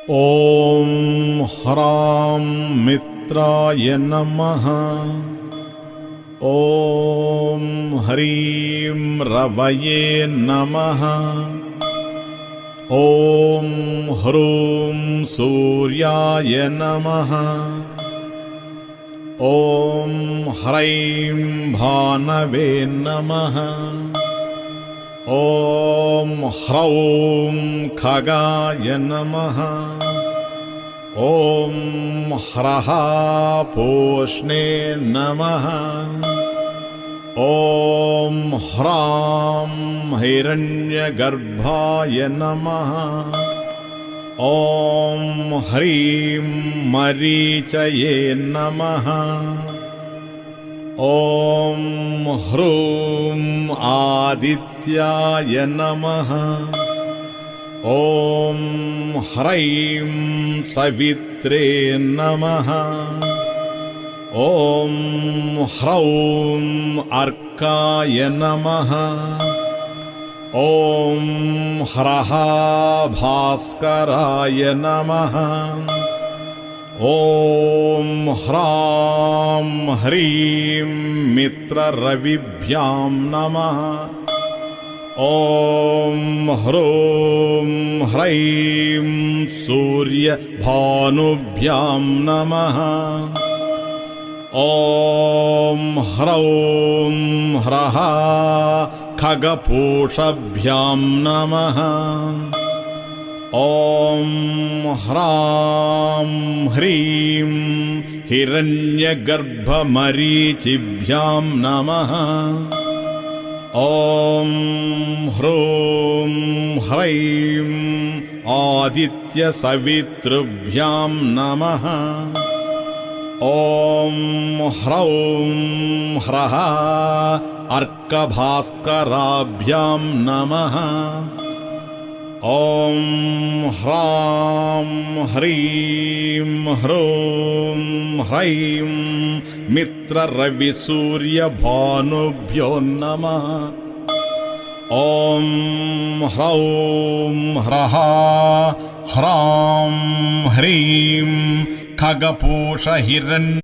ॐ ह्रां मित्राय नमः। ॐ ह्रीं रवये नमः। ॐ ह्रूं सूर्याय नमः। ॐ ह्रैं भानवे नमः। ॐ ह्रौं खगाय नमः। ॐ ह्रः पूष्णे नमः। ॐ ह्रां हिरण्यगर्भाय नमः। ॐ ह्रीं मरीचये नमः। ॐ ह्रूं आदित्याय नमः। ॐ ह्रैं सवित्रे नमः। ॐ ह्रौं अर्काय नमः। ॐ ह्रः भास्कराय नमः। ॐ ह्रां ह्रीं मित्ररविभ्यां नमः। ॐ ह्रूं ह्रैं सूर्यभानुभ्यां नमः। ॐ ह्रौं ह्रः खगपूषभ्यां नमः। ॐ ह्रां ह्रीं हिरण्यगर्भमरीचिभ्यां नमः। ॐ ह्रूं ह्रैं आदित्यसवितृभ्यां नमः। ॐ ह्रौं ह्रः अर्कभास्कराभ्यां नमः। ॐ ह्रां ह्रीं ह्रूं ह्रैं मित्ररविसूर्यभानुभ्यो नमः। ॐ ह्रौं ह्रः ह्रां ह्रीं खगपूषहिरण्य